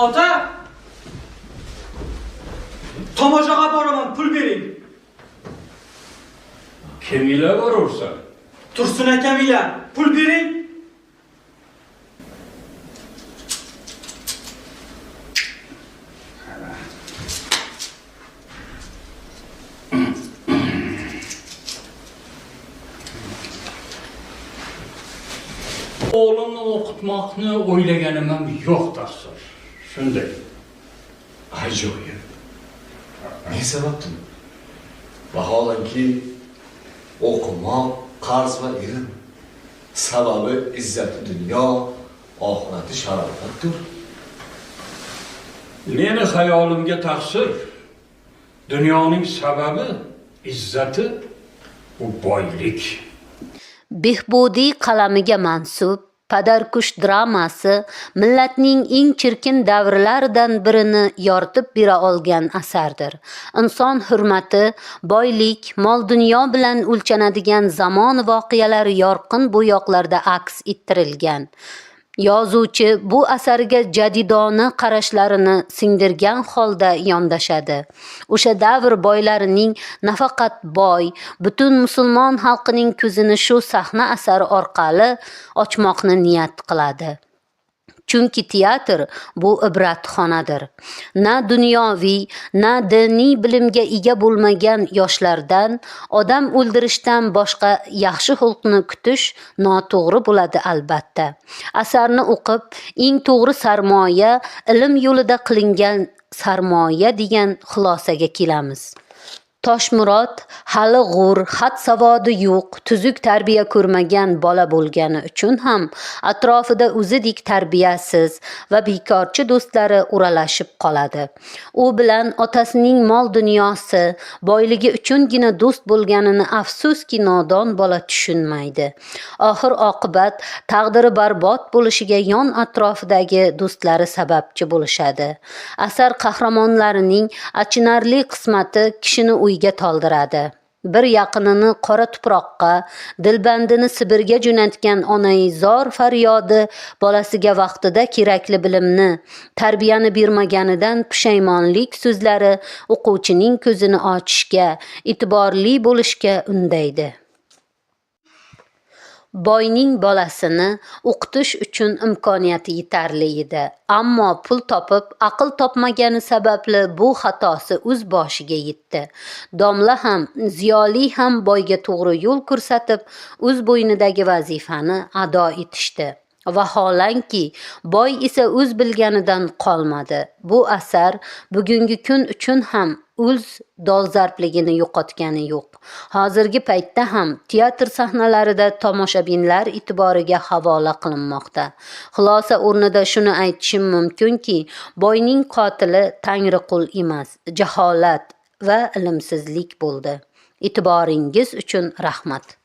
Ota! Tomoshaga boraman, pul bering. Kim ile borursan? Tursun akam ila, pul bering. Oğlunu okutmakni o'ylaganimam yo'q taqsir. Shunday. Ajoyib. Ne sababdan? Vaholanki o'qimoq, qarz va ilm sababi izzati dunyo, oxirati sharofatdir. Meni hayolimga taqsir. Dunyoning sababi, izzati u boylik. Behbudiy qalamiga mansub Padarkush dramasi millatning eng chirkin davrlaridan birini yoritib bera olgan asardir. Inson hurmati, boylik, mol-dunyo bilan o'lchanadigan zamon voqealari yorqin bo'yoqlarda aks ettirilgan. Yozuvchi bu asarga jadidona qarashlarini singdirgan holda yondashadi. O'sha davr boylarining nafaqat boy, butun musulmon xalqining ko'zini shu sahna asari orqali ochmoqni niyat qiladi. Chunki teatr bu ibratxonadir. Na dunyoviy, na diniy bilimga ega bo'lmagan yoshlardan odam o'ldirishdan boshqa yaxshi xulqni kutish noto'g'ri bo'ladi albatta. Asarni o'qib, eng to'g'ri sarmoya ilm yo'lida qilingan sarmoya degan xulosaga kelamiz. Toshmurod hali g'ur, xat savodi yo'q, tuzuk tarbiya ko'rmagan bola bo'lgani uchun ham atrofida o'zidek tarbiyasiz va bekorchi do'stlari o'ralashib qoladi. U bilan otasining mol dunyosi, boyligi uchungina do'st bo'lganini afsuski nodon bola tushunmaydi. Oxir oqibat taqdiri barbod bo'lishiga yon atrofidagi do'stlari sababchi bo'lishadi. Asar qahramonlarining achinarli qismati kishini uyga toldiradi. Bir yaqinini qora tuproqqa, dilbandini Sibirga jo'natgan onai zor faryodi bolasiga vaqtida kerakli bilimni, tarbiyani bermaganidan pushaymonlik so'zlari o'quvchining ko'zini ochishga, e'tiborli bo'lishga undaydi. Boyning bolasini o'qitish uchun imkoniyati yetarli edi. Ammo pul topib, aql topmagani sababli bu xatosi o'z boshiga yetdi. Domla ham, ziyoli ham boyga to'g'ri yo'l ko'rsatib, o'z bo'ynidagi vazifani ado etishdi. Vaholanki, boy esa o'z bilganidan qolmadi. Bu asar bugungi kun uchun ham o'z dolzarbligini yo'qotgani yo'q. Hozirgi paytda ham teatr sahnalarida tomoshabinlar e'tiboriga havola qilinmoqda. Xulosa o'rnida shuni aytishim mumkinki, boyning qotili Tangriqul emas, jaholat va ilmsizlik bo'ldi. E'tiboringiz uchun rahmat.